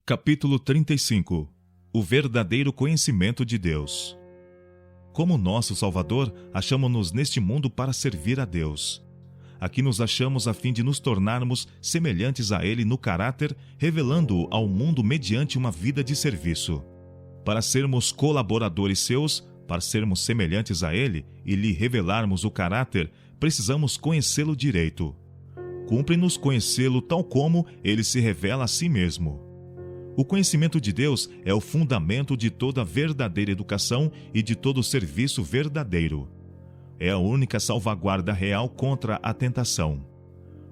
Capítulo 35. O verdadeiro conhecimento de Deus. Como nosso Salvador, achamo-nos neste mundo para servir a Deus. Aqui nos achamos a fim de nos tornarmos semelhantes a Ele no caráter, revelando-o ao mundo mediante uma vida de serviço. Para sermos colaboradores seus, para sermos semelhantes a Ele e lhe revelarmos o caráter, precisamos conhecê-lo direito. Cumpre-nos conhecê-lo tal como Ele se revela a si mesmo. O conhecimento de Deus é o fundamento de toda verdadeira educação e de todo serviço verdadeiro. É a única salvaguarda real contra a tentação.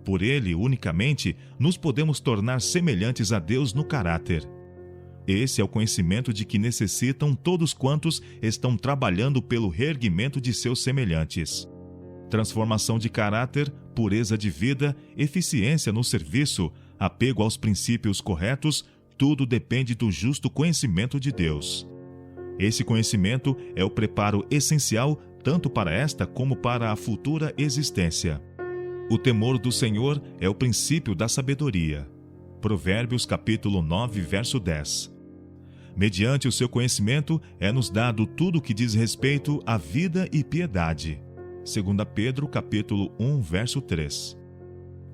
Por ele, unicamente, nos podemos tornar semelhantes a Deus no caráter. Esse é o conhecimento de que necessitam todos quantos estão trabalhando pelo reerguimento de seus semelhantes. Transformação de caráter, pureza de vida, eficiência no serviço, apego aos princípios corretos, tudo depende do justo conhecimento de Deus. Esse conhecimento é o preparo essencial tanto para esta como para a futura existência. O temor do Senhor é o princípio da sabedoria. Provérbios capítulo 9, verso 10. Mediante o seu conhecimento é-nos dado tudo o que diz respeito à vida e piedade. 2 Pedro capítulo 1, verso 3.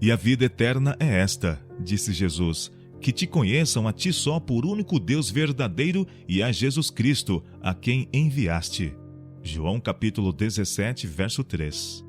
E a vida eterna é esta, disse Jesus, que te conheçam a ti só por único Deus verdadeiro e a Jesus Cristo, a quem enviaste. João capítulo 17, verso 3.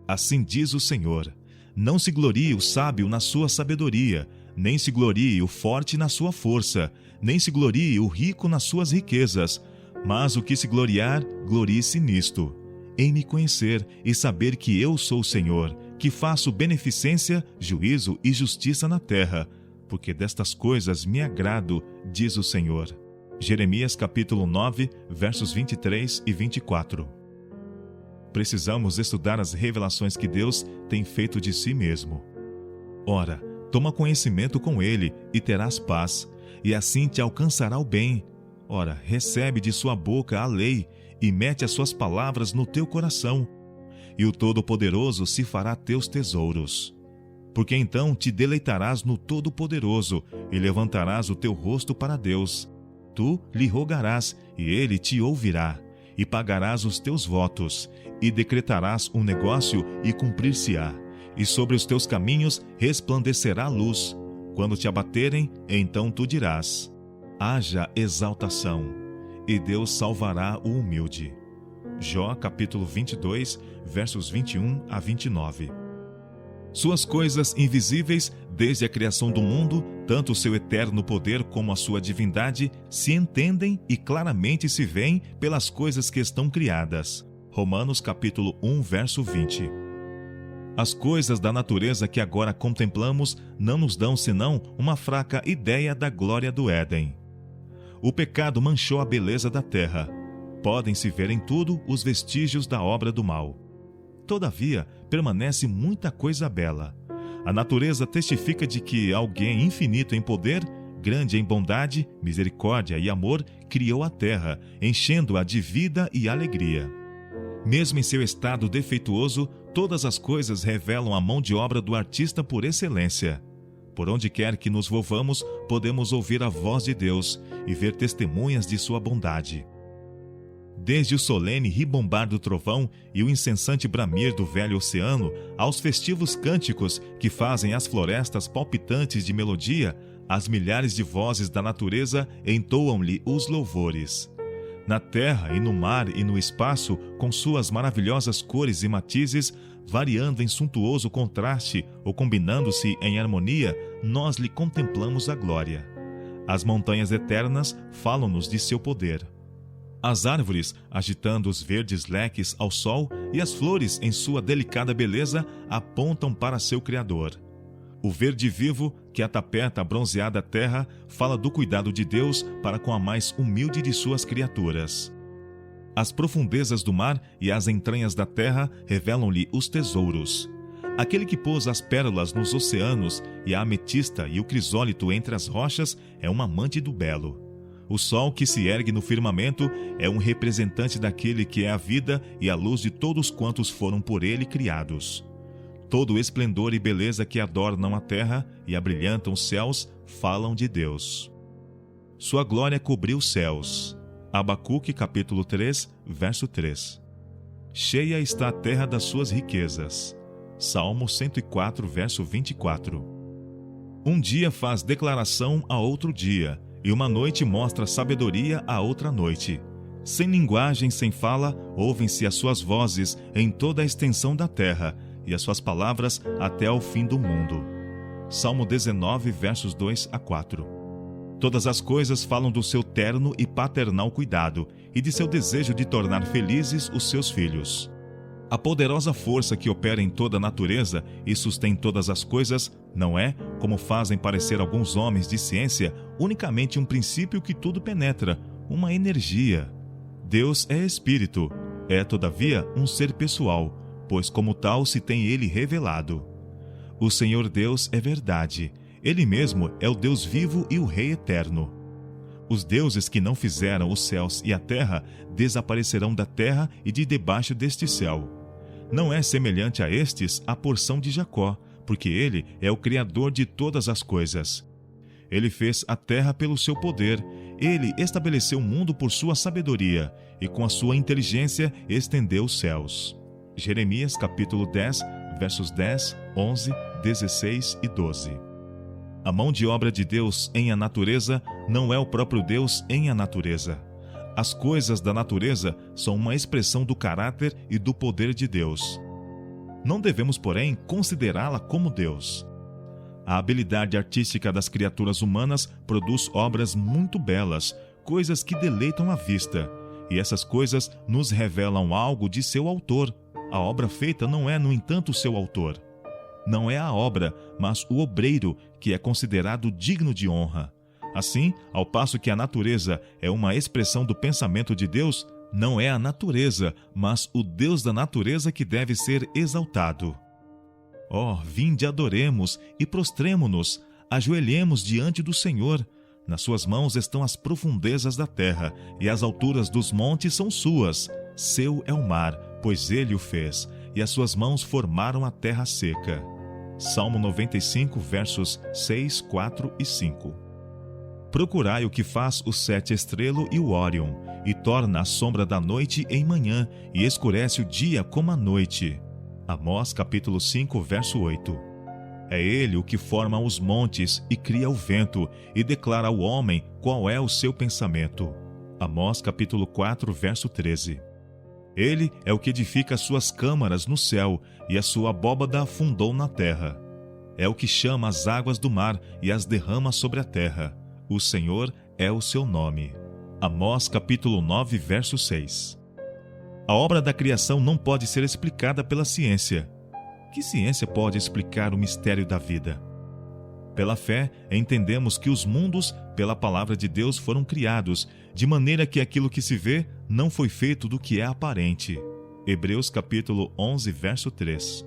Assim diz o Senhor: não se glorie o sábio na sua sabedoria, nem se glorie o forte na sua força, nem se glorie o rico nas suas riquezas, mas o que se gloriar, glorie-se nisto, em me conhecer e saber que eu sou o Senhor, que faço beneficência, juízo e justiça na terra, porque destas coisas me agrado, diz o Senhor. Jeremias capítulo 9, versos 23 e 24. Precisamos estudar as revelações que Deus tem feito de si mesmo. Ora, toma conhecimento com Ele e terás paz, e assim te alcançará o bem. Ora, recebe de sua boca a lei e mete as suas palavras no teu coração, e o Todo-Poderoso se fará teus tesouros. Porque então te deleitarás no Todo-Poderoso e levantarás o teu rosto para Deus. Tu lhe rogarás e ele te ouvirá, e pagarás os teus votos, e decretarás um negócio e cumprir-se-á, e sobre os teus caminhos resplandecerá a luz. Quando te abaterem, então tu dirás: haja exaltação, e Deus salvará o humilde. Jó capítulo 22, versos 21 a 29. Suas coisas invisíveis, desde a criação do mundo, tanto o seu eterno poder como a sua divindade, se entendem e claramente se veem pelas coisas que estão criadas. Romanos capítulo 1, verso 20. As coisas da natureza que agora contemplamos não nos dão senão uma fraca ideia da glória do Éden. O pecado manchou a beleza da terra. Podem-se ver em tudo os vestígios da obra do mal. Todavia, permanece muita coisa bela. A natureza testifica de que alguém infinito em poder, grande em bondade, misericórdia e amor, criou a terra, enchendo-a de vida e alegria. Mesmo em seu estado defeituoso, todas as coisas revelam a mão de obra do artista por excelência. Por onde quer que nos volvamos, podemos ouvir a voz de Deus e ver testemunhas de sua bondade. Desde o solene ribombar do trovão e o incessante bramir do velho oceano, aos festivos cânticos que fazem as florestas palpitantes de melodia, as milhares de vozes da natureza entoam-lhe os louvores. Na terra e no mar e no espaço, com suas maravilhosas cores e matizes, variando em suntuoso contraste ou combinando-se em harmonia, nós lhe contemplamos a glória. As montanhas eternas falam-nos de seu poder. As árvores, agitando os verdes leques ao sol, e as flores, em sua delicada beleza, apontam para seu Criador. O verde vivo, que atapeta a bronzeada terra, fala do cuidado de Deus para com a mais humilde de suas criaturas. As profundezas do mar e as entranhas da terra revelam-lhe os tesouros. Aquele que pôs as pérolas nos oceanos e a ametista e o crisólito entre as rochas é um amante do belo. O sol que se ergue no firmamento é um representante daquele que é a vida e a luz de todos quantos foram por ele criados. Todo o esplendor e beleza que adornam a terra e abrilhantam os céus falam de Deus. sua glória cobriu os céus. Abacuque capítulo 3, verso 3. Cheia está a terra das suas riquezas. Salmo 104, verso 24. Um dia faz declaração a outro dia, e uma noite mostra sabedoria a outra noite. Sem linguagem, sem fala, ouvem-se as suas vozes em toda a extensão da terra, e as suas palavras até ao fim do mundo. Salmo 19, versos 2 a 4. Todas as coisas falam do seu terno e paternal cuidado, e de seu desejo de tornar felizes os seus filhos. A poderosa força que opera em toda a natureza e sustém todas as coisas não é, como fazem parecer alguns homens de ciência, unicamente um princípio que tudo penetra, uma energia. Deus é espírito, é todavia um ser pessoal, pois como tal se tem ele revelado. O Senhor Deus é verdade, ele mesmo é o Deus vivo e o Rei eterno. Os deuses que não fizeram os céus e a terra desaparecerão da terra e de debaixo deste céu. Não é semelhante a estes a porção de Jacó, porque ele é o Criador de todas as coisas. Ele fez a terra pelo seu poder, ele estabeleceu o mundo por sua sabedoria, e com a sua inteligência estendeu os céus. Jeremias capítulo 10, versos 10, 11, 16 e 12. A mão de obra de Deus em a natureza não é o próprio Deus em a natureza. As coisas da natureza são uma expressão do caráter e do poder de Deus. Não devemos, porém, considerá-la como Deus. A habilidade artística das criaturas humanas produz obras muito belas, coisas que deleitam a vista, e essas coisas nos revelam algo de seu autor. A obra feita não é, no entanto, seu autor. Não é a obra, mas o obreiro, que é considerado digno de honra. Assim, ao passo que a natureza é uma expressão do pensamento de Deus, não é a natureza, mas o Deus da natureza que deve ser exaltado. Ó, vinde, adoremos e prostremo-nos, ajoelhemos diante do Senhor. Nas suas mãos estão as profundezas da terra, e as alturas dos montes são suas. Seu é o mar, pois ele o fez, e as suas mãos formaram a terra seca. Salmo 95, versos 6, 4 e 5. Procurai o que faz o sete estrelo e o Órion, e torna a sombra da noite em manhã, e escurece o dia como a noite. Amós capítulo 5, verso 8. É ele o que forma os montes e cria o vento, e declara ao homem qual é o seu pensamento. Amós capítulo 4, verso 13. Ele é o que edifica as suas câmaras no céu, e a sua abóbada afundou na terra. É o que chama as águas do mar e as derrama sobre a terra. O Senhor é o seu nome. Amós capítulo 9, verso 6. A obra da criação não pode ser explicada pela ciência. Que ciência pode explicar o mistério da vida? Pela fé, entendemos que os mundos, pela palavra de Deus, foram criados, de maneira que aquilo que se vê não foi feito do que é aparente. Hebreus capítulo 11, verso 3.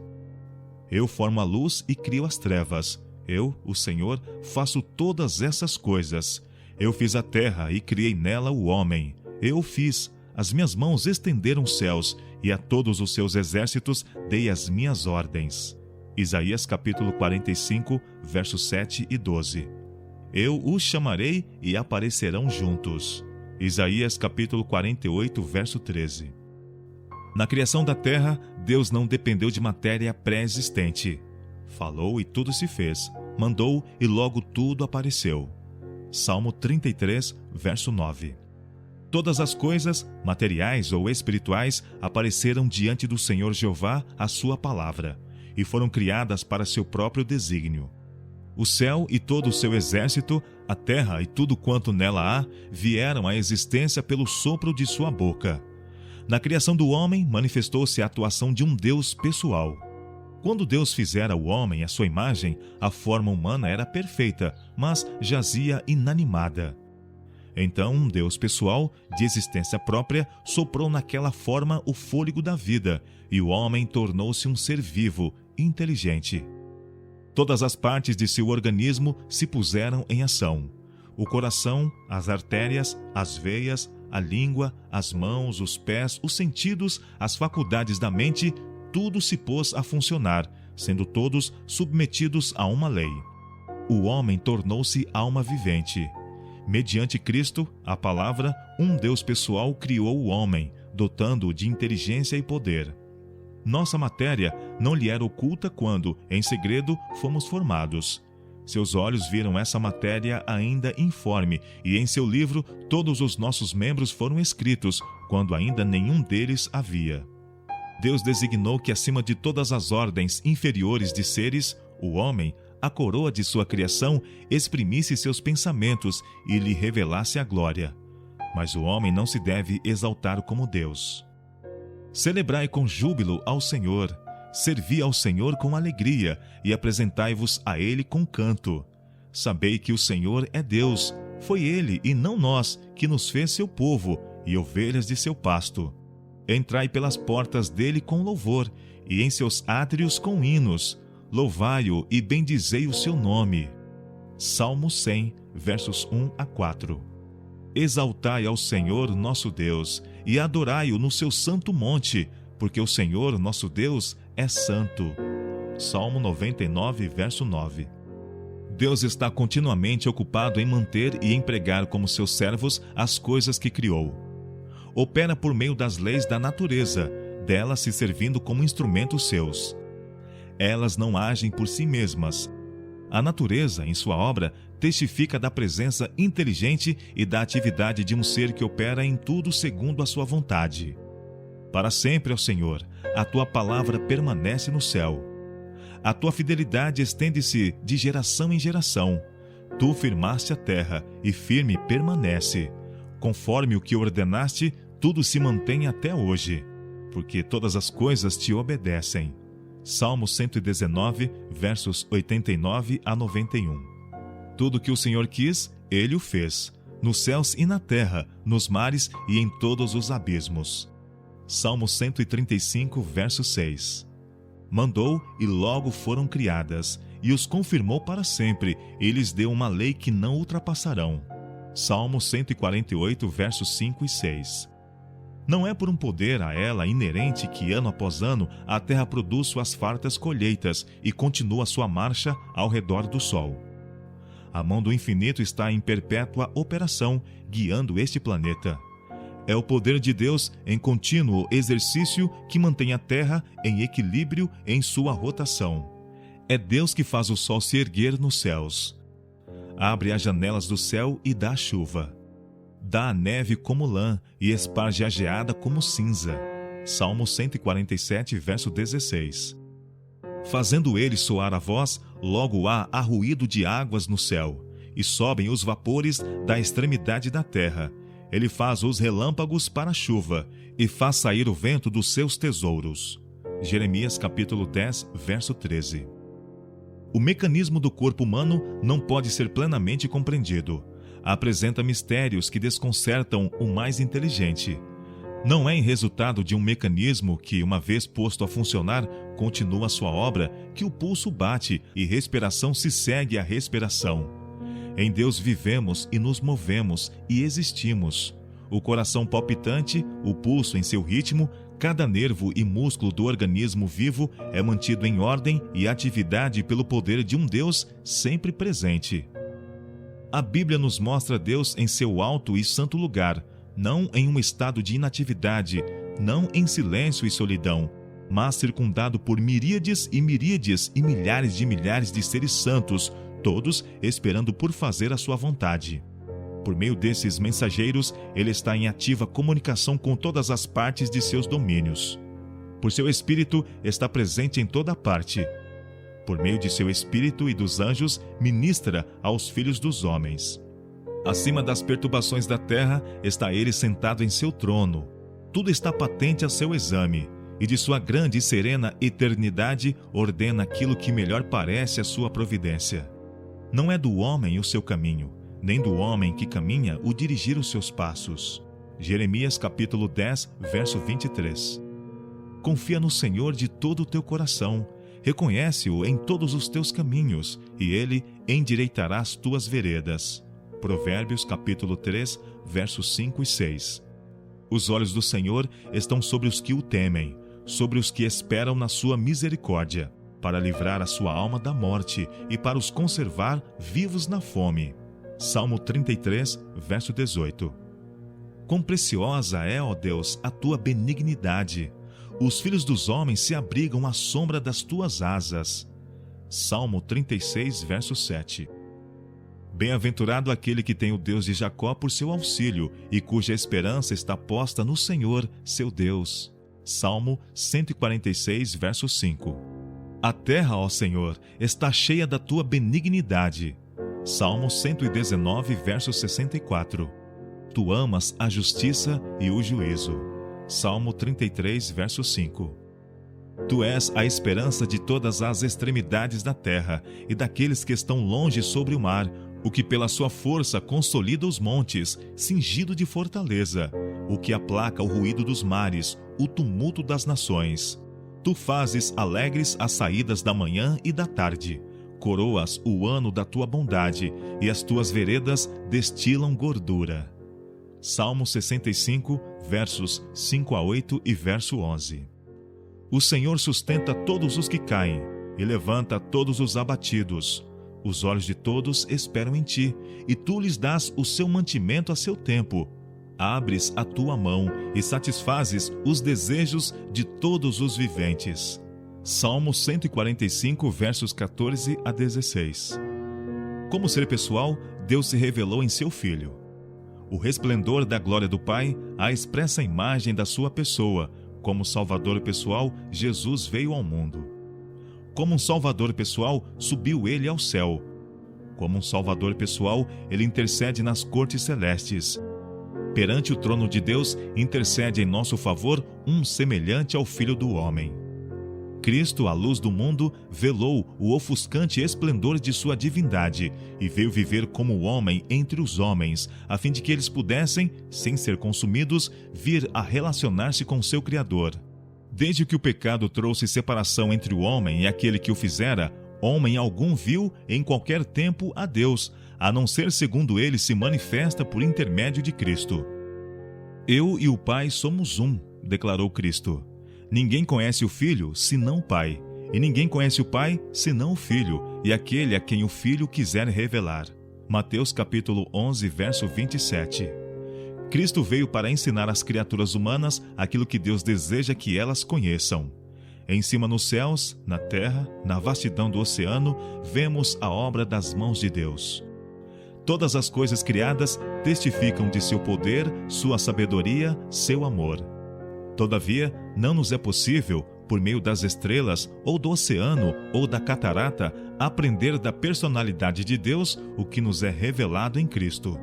Eu formo a luz e crio as trevas. Eu, o Senhor, faço todas essas coisas. Eu fiz a terra e criei nela o homem. Eu fiz, as minhas mãos estenderam os céus, e a todos os seus exércitos dei as minhas ordens. Isaías capítulo 45, versos 7 e 12. Eu os chamarei e aparecerão juntos. Isaías capítulo 48, verso 13. Na criação da terra, Deus não dependeu de matéria pré-existente. Falou e tudo se fez, mandou e logo tudo apareceu. Salmo 33, verso 9. Todas as coisas, materiais ou espirituais, apareceram diante do Senhor Jeová, a sua palavra, e foram criadas para seu próprio desígnio. O céu e todo o seu exército, a terra e tudo quanto nela há, vieram à existência pelo sopro de sua boca. Na criação do homem, manifestou-se a atuação de um Deus pessoal. Quando Deus fizera o homem à sua imagem, a forma humana era perfeita, mas jazia inanimada. Então, um Deus pessoal, de existência própria, soprou naquela forma o fôlego da vida, e o homem tornou-se um ser vivo, inteligente. Todas as partes de seu organismo se puseram em ação. O coração, as artérias, as veias, a língua, as mãos, os pés, os sentidos, as faculdades da mente, tudo se pôs a funcionar, sendo todos submetidos a uma lei. O homem tornou-se alma vivente. Mediante Cristo, a palavra, um Deus pessoal criou o homem, dotando-o de inteligência e poder. Nossa matéria não lhe era oculta quando, em segredo, fomos formados. Seus olhos viram essa matéria ainda informe, e em seu livro todos os nossos membros foram escritos, quando ainda nenhum deles havia. Deus designou que acima de todas as ordens inferiores de seres, o homem, a coroa de sua criação, exprimisse seus pensamentos e lhe revelasse a glória. Mas o homem não se deve exaltar como Deus. Celebrai com júbilo ao Senhor, servi ao Senhor com alegria e apresentai-vos a Ele com canto. Sabei que o Senhor é Deus, foi Ele e não nós que nos fez seu povo e ovelhas de seu pasto. Entrai pelas portas dele com louvor e em seus átrios com hinos. Louvai-o e bendizei o seu nome. Salmo 100, versos 1 a 4. Exaltai ao Senhor nosso Deus e adorai-o no seu santo monte, porque o Senhor nosso Deus é santo. Salmo 99, verso 9. Deus está continuamente ocupado em manter e empregar como seus servos as coisas que criou. Opera por meio das leis da natureza, delas se servindo como instrumentos seus. Elas não agem por si mesmas. A natureza, em sua obra, testifica da presença inteligente e da atividade de um ser que opera em tudo segundo a sua vontade. Para sempre, ó Senhor, a tua palavra permanece no céu. A tua fidelidade estende-se de geração em geração. Tu firmaste a terra e firme permanece. Conforme o que ordenaste, tudo se mantém até hoje, porque todas as coisas te obedecem. Salmo 119, versos 89 a 91. Tudo que o Senhor quis, Ele o fez, nos céus e na terra, nos mares e em todos os abismos. Salmo 135, verso 6. Mandou e logo foram criadas, e os confirmou para sempre, e lhes deu uma lei que não ultrapassarão. Salmo 148, versos 5 e 6. Não é por um poder a ela inerente que ano após ano a terra produz suas fartas colheitas e continua sua marcha ao redor do sol. A mão do infinito está em perpétua operação, guiando este planeta. É o poder de Deus em contínuo exercício que mantém a terra em equilíbrio em sua rotação. É Deus que faz o sol se erguer nos céus. Abre as janelas do céu e dá chuva. Dá a neve como lã e esparge a geada como cinza. Salmo 147, verso 16. Fazendo ele soar a voz, logo há arruído de águas no céu, e sobem os vapores da extremidade da terra. Ele faz os relâmpagos para a chuva, e faz sair o vento dos seus tesouros. Jeremias capítulo 10, verso 13. O mecanismo do corpo humano não pode ser plenamente compreendido. Apresenta mistérios que desconcertam o mais inteligente. Não é em resultado de um mecanismo que, uma vez posto a funcionar, continua sua obra, que o pulso bate e respiração se segue à respiração. Em Deus vivemos e nos movemos e existimos. O coração palpitante, o pulso em seu ritmo, cada nervo e músculo do organismo vivo é mantido em ordem e atividade pelo poder de um Deus sempre presente. A Bíblia nos mostra Deus em seu alto e santo lugar, não em um estado de inatividade, não em silêncio e solidão, mas circundado por miríades e miríades e milhares de seres santos, todos esperando por fazer a sua vontade. Por meio desses mensageiros, ele está em ativa comunicação com todas as partes de seus domínios. Por seu Espírito, está presente em toda parte. Por meio de seu Espírito e dos anjos, ministra aos filhos dos homens. Acima das perturbações da terra, está ele sentado em seu trono. Tudo está patente a seu exame, e de sua grande e serena eternidade ordena aquilo que melhor parece a sua providência. Não é do homem o seu caminho, nem do homem que caminha o dirigir os seus passos. Jeremias capítulo 10, verso 23. Confia no Senhor de todo o teu coração, reconhece-o em todos os teus caminhos, e ele endireitará as tuas veredas. Provérbios capítulo 3, versos 5 e 6. Os olhos do Senhor estão sobre os que o temem, sobre os que esperam na sua misericórdia, para livrar a sua alma da morte e para os conservar vivos na fome. Salmo 33, verso 18. Quão preciosa é, ó Deus, a tua benignidade! Os filhos dos homens se abrigam à sombra das tuas asas. Salmo 36, verso 7. Bem-aventurado aquele que tem o Deus de Jacó por seu auxílio e cuja esperança está posta no Senhor, seu Deus. Salmo 146, verso 5. A terra, ó Senhor, está cheia da tua benignidade. Salmo 119, verso 64. Tu amas a justiça e o juízo. Salmo 33, verso 5. Tu és a esperança de todas as extremidades da terra e daqueles que estão longe sobre o mar, o que pela sua força consolida os montes, cingido de fortaleza, o que aplaca o ruído dos mares, o tumulto das nações. Tu fazes alegres as saídas da manhã e da tarde, coroas o ano da tua bondade, e as tuas veredas destilam gordura. Salmo 65, versos 5 a 8 e verso 11. O Senhor sustenta todos os que caem, e levanta todos os abatidos. Os olhos de todos esperam em ti, e tu lhes dás o seu mantimento a seu tempo. Abres a tua mão e satisfazes os desejos de todos os viventes. Salmo 145, versos 14 a 16. Como ser pessoal, Deus se revelou em seu Filho. O resplendor da glória do Pai, a expressa imagem da sua pessoa. Como Salvador pessoal, Jesus veio ao mundo. Como um Salvador pessoal, subiu ele ao céu. Como um Salvador pessoal, ele intercede nas cortes celestes. Perante o trono de Deus, intercede em nosso favor um semelhante ao Filho do Homem. Cristo, a luz do mundo, velou o ofuscante esplendor de sua divindade e veio viver como homem entre os homens, a fim de que eles pudessem, sem ser consumidos, vir a relacionar-se com seu Criador. Desde que o pecado trouxe separação entre o homem e aquele que o fizera, homem algum viu em qualquer tempo a Deus, a não ser segundo ele se manifesta por intermédio de Cristo. Eu e o Pai somos um, declarou Cristo. Ninguém conhece o Filho, senão o Pai, e ninguém conhece o Pai, senão o Filho, e aquele a quem o Filho quiser revelar. Mateus capítulo 11, verso 27. Cristo veio para ensinar às criaturas humanas aquilo que Deus deseja que elas conheçam. Em cima nos céus, na terra, na vastidão do oceano, vemos a obra das mãos de Deus. Todas as coisas criadas testificam de seu poder, sua sabedoria, seu amor. Todavia, não nos é possível, por meio das estrelas, ou do oceano, ou da catarata, aprender da personalidade de Deus o que nos é revelado em Cristo.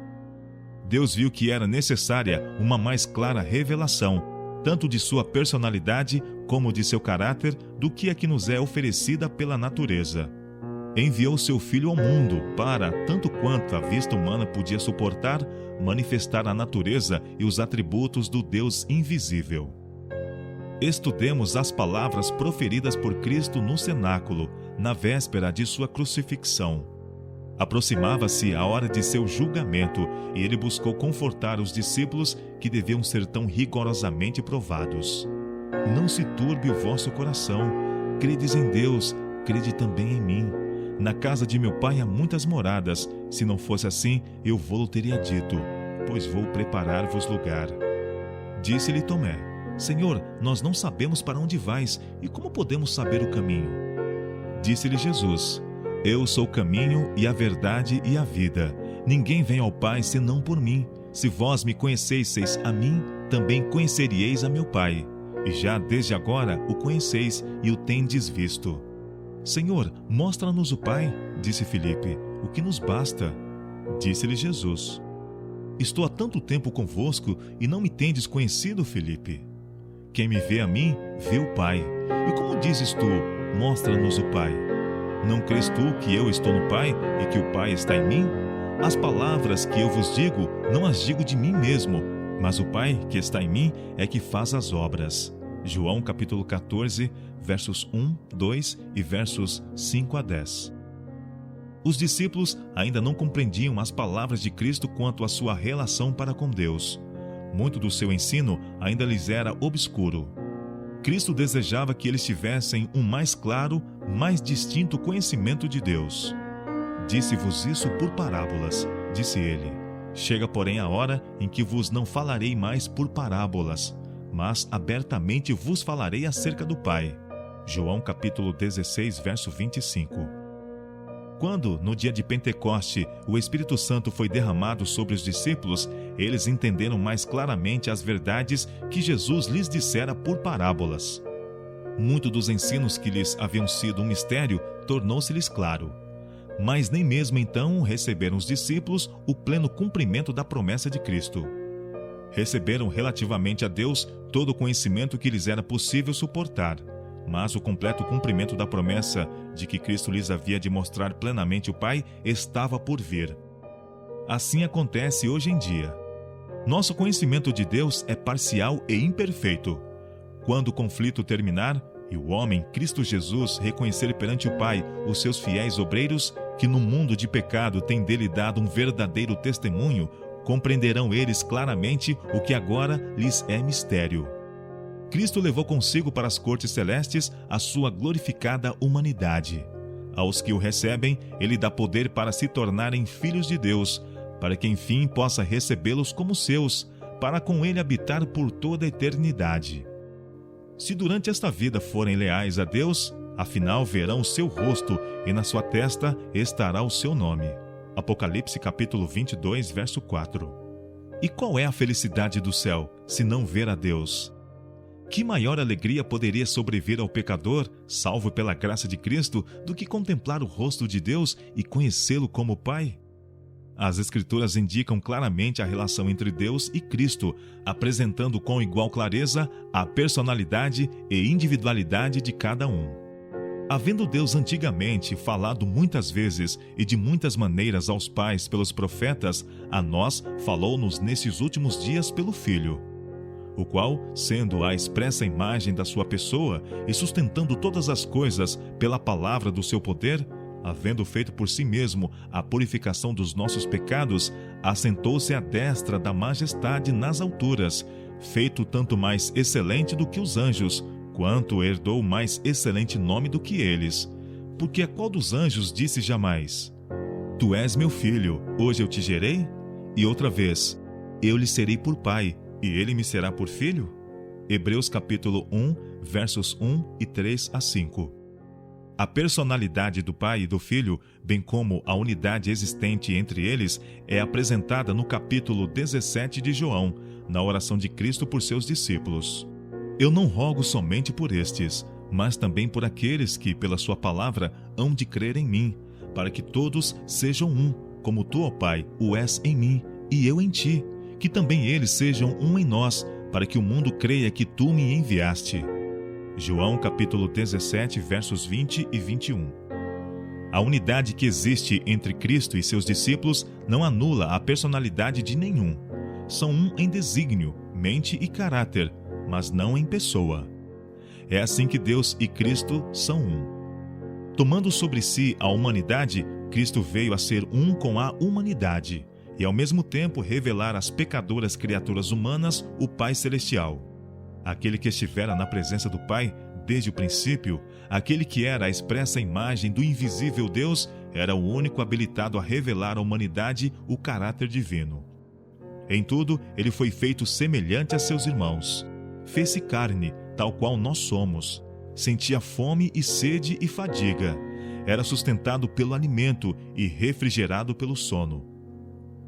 Deus viu que era necessária uma mais clara revelação, tanto de sua personalidade como de seu caráter, do que a que nos é oferecida pela natureza. Enviou seu Filho ao mundo para, tanto quanto a vista humana podia suportar, manifestar a natureza e os atributos do Deus invisível. Estudemos as palavras proferidas por Cristo no cenáculo, na véspera de sua crucifixão. Aproximava-se a hora de seu julgamento e ele buscou confortar os discípulos que deviam ser tão rigorosamente provados. Não se turbe o vosso coração. Credes em Deus, crede também em mim. Na casa de meu Pai há muitas moradas. Se não fosse assim, eu vô-lo teria dito, pois vou preparar-vos lugar. Disse-lhe Tomé: Senhor, nós não sabemos para onde vais, e como podemos saber o caminho? Disse-lhe Jesus: Eu sou o caminho e a verdade e a vida. Ninguém vem ao Pai senão por mim. Se vós me conhecesseis a mim, também conheceríeis a meu Pai. E já desde agora o conheceis e o tendes visto. Senhor, mostra-nos o Pai, disse Filipe, o que nos basta. Disse-lhe Jesus: Estou há tanto tempo convosco e não me tendes conhecido, Filipe? Quem me vê a mim, vê o Pai. E como dizes tu, mostra-nos o Pai? Não crês tu que eu estou no Pai e que o Pai está em mim? As palavras que eu vos digo, não as digo de mim mesmo, mas o Pai que está em mim é que faz as obras. João capítulo 14, versos 1, 2 e versos 5 a 10. Os discípulos ainda não compreendiam as palavras de Cristo quanto à sua relação para com Deus. Muito do seu ensino ainda lhes era obscuro. Cristo desejava que eles tivessem um mais claro, mais distinto conhecimento de Deus. Disse-vos isso por parábolas, disse ele: chega, porém, a hora em que vos não falarei mais por parábolas, mas abertamente vos falarei acerca do Pai. João capítulo 16, verso 25. Quando, no dia de Pentecoste, o Espírito Santo foi derramado sobre os discípulos, eles entenderam mais claramente as verdades que Jesus lhes dissera por parábolas. Muito dos ensinos que lhes haviam sido um mistério tornou-se-lhes claro. Mas nem mesmo então receberam os discípulos o pleno cumprimento da promessa de Cristo. Receberam relativamente a Deus todo o conhecimento que lhes era possível suportar, mas o completo cumprimento da promessa de que Cristo lhes havia de mostrar plenamente o Pai estava por vir. Assim acontece hoje em dia. Nosso conhecimento de Deus é parcial e imperfeito. Quando o conflito terminar e o homem, Cristo Jesus, reconhecer perante o Pai os seus fiéis obreiros, que no mundo de pecado têm dele dado um verdadeiro testemunho, compreenderão eles claramente o que agora lhes é mistério. Cristo levou consigo para as cortes celestes a sua glorificada humanidade. Aos que o recebem, ele dá poder para se tornarem filhos de Deus, para que enfim possa recebê-los como seus, para com ele habitar por toda a eternidade. Se durante esta vida forem leais a Deus, afinal verão o seu rosto e na sua testa estará o seu nome. Apocalipse capítulo 22, verso 4. E qual é a felicidade do céu, se não ver a Deus? Que maior alegria poderia sobrevir ao pecador, salvo pela graça de Cristo, do que contemplar o rosto de Deus e conhecê-lo como Pai? As Escrituras indicam claramente a relação entre Deus e Cristo, apresentando com igual clareza a personalidade e individualidade de cada um. Havendo Deus antigamente falado muitas vezes e de muitas maneiras aos pais pelos profetas, a nós falou-nos nesses últimos dias pelo Filho, o qual, sendo a expressa imagem da sua pessoa e sustentando todas as coisas pela palavra do seu poder, havendo feito por si mesmo a purificação dos nossos pecados, assentou-se à destra da majestade nas alturas, feito tanto mais excelente do que os anjos, quanto herdou mais excelente nome do que eles. Porque a qual dos anjos disse jamais: Tu és meu filho, hoje eu te gerei? E outra vez: Eu lhe serei por pai, e ele me será por filho? Hebreus capítulo 1, versos 1 e 3 a 5. A personalidade do Pai e do Filho, bem como a unidade existente entre eles, é apresentada no capítulo 17 de João, na oração de Cristo por seus discípulos. Eu não rogo somente por estes, mas também por aqueles que, pela sua palavra, hão de crer em mim, para que todos sejam um, como tu, ó Pai, o és em mim, e eu em ti, que também eles sejam um em nós, para que o mundo creia que tu me enviaste. João capítulo 17, versos 20 e 21. A unidade que existe entre Cristo e seus discípulos não anula a personalidade de nenhum. São um em desígnio, mente e caráter, mas não em pessoa. É assim que Deus e Cristo são um. Tomando sobre si a humanidade, Cristo veio a ser um com a humanidade e ao mesmo tempo revelar às pecadoras criaturas humanas o Pai Celestial. Aquele que estivera na presença do Pai desde o princípio, aquele que era a expressa imagem do invisível Deus, era o único habilitado a revelar à humanidade o caráter divino. Em tudo, ele foi feito semelhante a seus irmãos. Fez-se carne, tal qual nós somos. Sentia fome e sede e fadiga. Era sustentado pelo alimento e refrigerado pelo sono.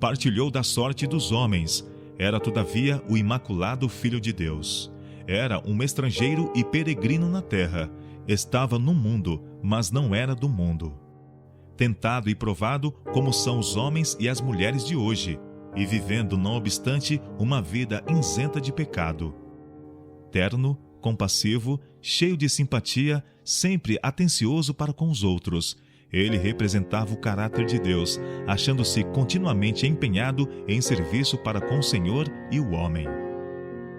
Partilhou da sorte dos homens. Era, todavia, o imaculado Filho de Deus. Era um estrangeiro e peregrino na terra. Estava no mundo, mas não era do mundo. Tentado e provado como são os homens e as mulheres de hoje, e vivendo, não obstante, uma vida isenta de pecado. Terno, compassivo, cheio de simpatia, sempre atencioso para com os outros, ele representava o caráter de Deus, achando-se continuamente empenhado em serviço para com o Senhor e o homem.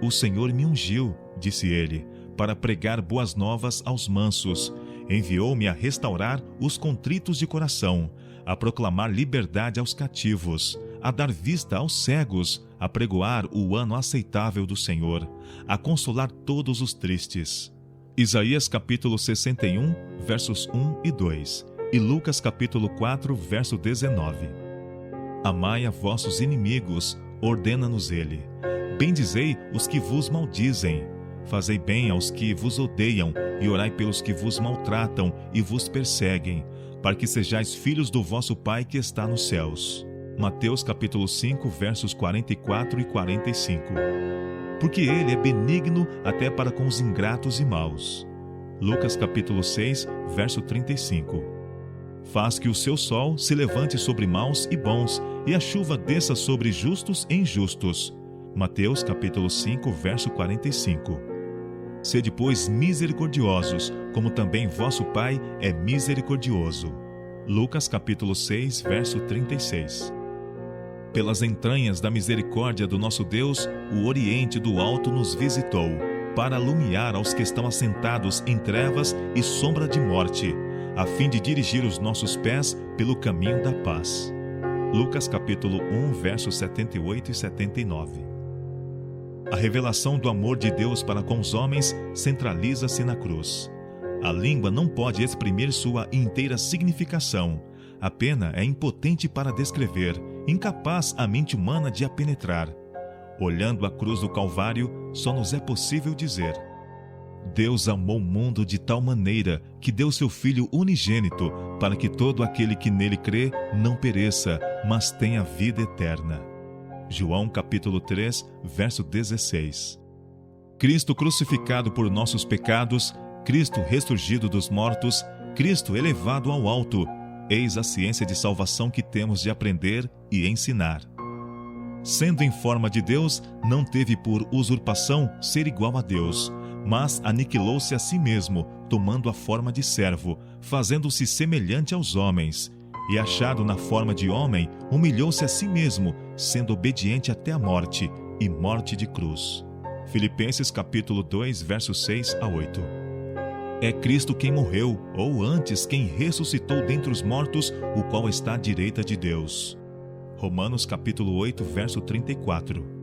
O Senhor me ungiu, disse ele, para pregar boas novas aos mansos. Enviou-me a restaurar os contritos de coração, a proclamar liberdade aos cativos, a dar vista aos cegos, a pregoar o ano aceitável do Senhor, a consolar todos os tristes. Isaías capítulo 61, versos 1 e 2, e Lucas capítulo 4, verso 19. Amai a vossos inimigos, ordena-nos ele. Bendizei os que vos maldizem. Fazei bem aos que vos odeiam, e orai pelos que vos maltratam e vos perseguem, para que sejais filhos do vosso Pai que está nos céus. Mateus capítulo 5, versos 44 e 45. Porque ele é benigno até para com os ingratos e maus. Lucas capítulo 6, verso 35. Faz que o seu sol se levante sobre maus e bons, e a chuva desça sobre justos e injustos. Mateus capítulo 5, verso 45. Sede, pois, misericordiosos, como também vosso Pai é misericordioso. Lucas capítulo 6, verso 36. Pelas entranhas da misericórdia do nosso Deus, o Oriente do Alto nos visitou, para alumiar aos que estão assentados em trevas e sombra de morte, a fim de dirigir os nossos pés pelo caminho da paz. Lucas capítulo 1, versos 78 e 79. A revelação do amor de Deus para com os homens centraliza-se na cruz. A língua não pode exprimir sua inteira significação. A pena é impotente para descrever, incapaz a mente humana de a penetrar. Olhando a cruz do Calvário, só nos é possível dizer: Deus amou o mundo de tal maneira que deu seu Filho unigênito, para que todo aquele que nele crê não pereça, mas tenha vida eterna. João capítulo 3, verso 16. Cristo crucificado por nossos pecados, Cristo ressurgido dos mortos, Cristo elevado ao alto, eis a ciência de salvação que temos de aprender e ensinar. Sendo em forma de Deus, não teve por usurpação ser igual a Deus, mas aniquilou-se a si mesmo, tomando a forma de servo, fazendo-se semelhante aos homens. E achado na forma de homem, humilhou-se a si mesmo, sendo obediente até a morte, e morte de cruz. Filipenses capítulo 2, versos 6 a 8. É Cristo quem morreu, ou antes quem ressuscitou dentre os mortos, o qual está à direita de Deus. Romanos capítulo 8, verso 34.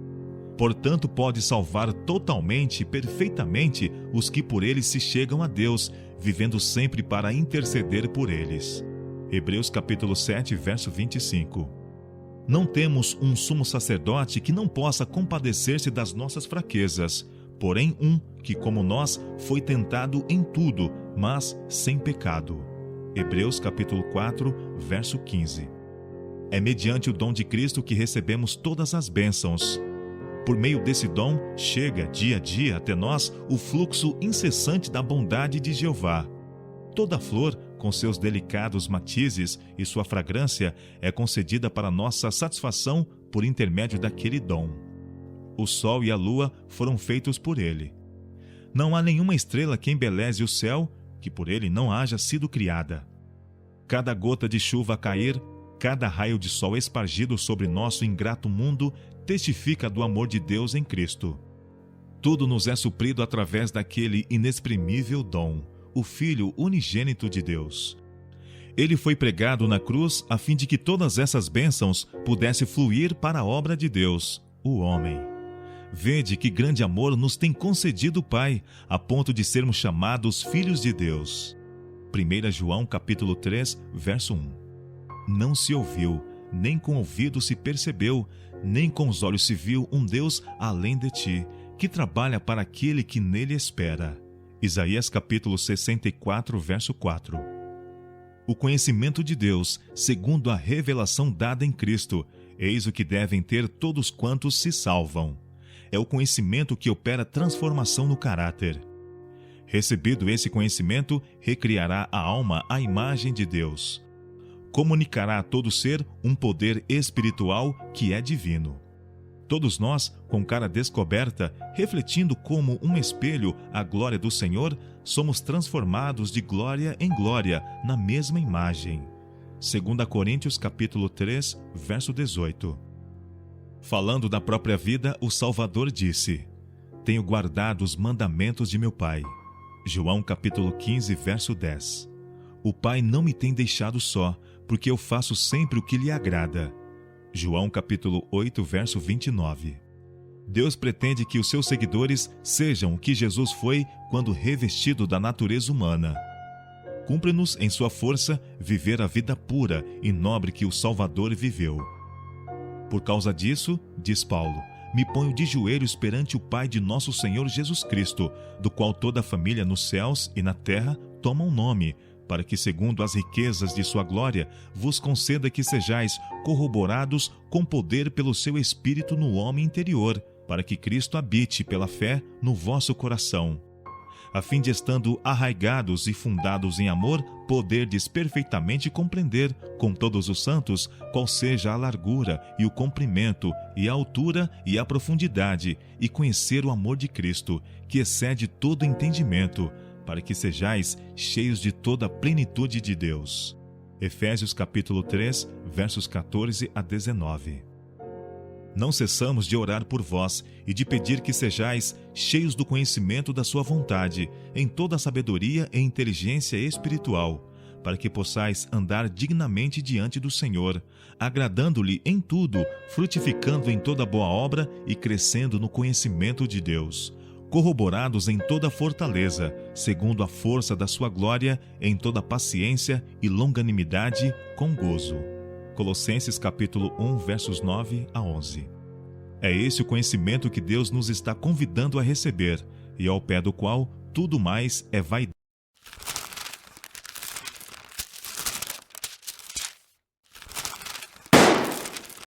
Portanto, pode salvar totalmente e perfeitamente os que por ele se chegam a Deus, vivendo sempre para interceder por eles. Hebreus capítulo 7, verso 25. Não temos um sumo sacerdote que não possa compadecer-se das nossas fraquezas, porém um que, como nós, foi tentado em tudo, mas sem pecado. Hebreus capítulo 4, verso 15. É mediante o dom de Cristo que recebemos todas as bênçãos. Por meio desse dom, chega dia a dia até nós o fluxo incessante da bondade de Jeová. Toda flor, com seus delicados matizes e sua fragrância, é concedida para nossa satisfação por intermédio daquele dom. O sol e a lua foram feitos por ele. Não há nenhuma estrela que embeleze o céu que por ele não haja sido criada. Cada gota de chuva a cair, cada raio de sol espargido sobre nosso ingrato mundo testifica do amor de Deus em Cristo. Tudo nos é suprido através daquele inexprimível dom, o Filho unigênito de Deus. Ele foi pregado na cruz a fim de que todas essas bênçãos pudessem fluir para a obra de Deus, o homem. Vede que grande amor nos tem concedido o Pai, a ponto de sermos chamados filhos de Deus. 1 João capítulo 3, verso 1. Não se ouviu, nem com o ouvido se percebeu, nem com os olhos se viu um Deus além de ti, que trabalha para aquele que nele espera. Isaías capítulo 64, verso 4. O conhecimento de Deus, segundo a revelação dada em Cristo, eis o que devem ter todos quantos se salvam. É o conhecimento que opera transformação no caráter. Recebido esse conhecimento, recriará a alma à imagem de Deus. Comunicará a todo ser um poder espiritual que é divino. Todos nós, com cara descoberta, refletindo como um espelho a glória do Senhor, somos transformados de glória em glória na mesma imagem. 2 Coríntios capítulo 3, verso 18. Falando da própria vida, o Salvador disse: Tenho guardado os mandamentos de meu Pai. João capítulo 15, verso 10. O Pai não me tem deixado só, porque eu faço sempre o que lhe agrada. João capítulo 8, verso 29. Deus pretende que os seus seguidores sejam o que Jesus foi quando revestido da natureza humana. Cumpre-nos, em sua força, viver a vida pura e nobre que o Salvador viveu. Por causa disso, diz Paulo, me ponho de joelhos perante o Pai de nosso Senhor Jesus Cristo, do qual toda a família nos céus e na terra toma um nome, para que, segundo as riquezas de sua glória, vos conceda que sejais corroborados com poder pelo seu Espírito no homem interior, para que Cristo habite pela fé no vosso coração, a fim de, estando arraigados e fundados em amor, poderdes perfeitamente compreender, com todos os santos, qual seja a largura e o comprimento e a altura e a profundidade, e conhecer o amor de Cristo, que excede todo entendimento, para que sejais cheios de toda a plenitude de Deus. Efésios capítulo 3, versos 14 a 19. Não cessamos de orar por vós e de pedir que sejais cheios do conhecimento da sua vontade, em toda a sabedoria e inteligência espiritual, para que possais andar dignamente diante do Senhor, agradando-lhe em tudo, frutificando em toda boa obra e crescendo no conhecimento de Deus, corroborados em toda fortaleza, segundo a força da sua glória, em toda paciência e longanimidade, com gozo. Colossenses capítulo 1, versos 9 a 11. É esse o conhecimento que Deus nos está convidando a receber, e ao pé do qual tudo mais é vaidade.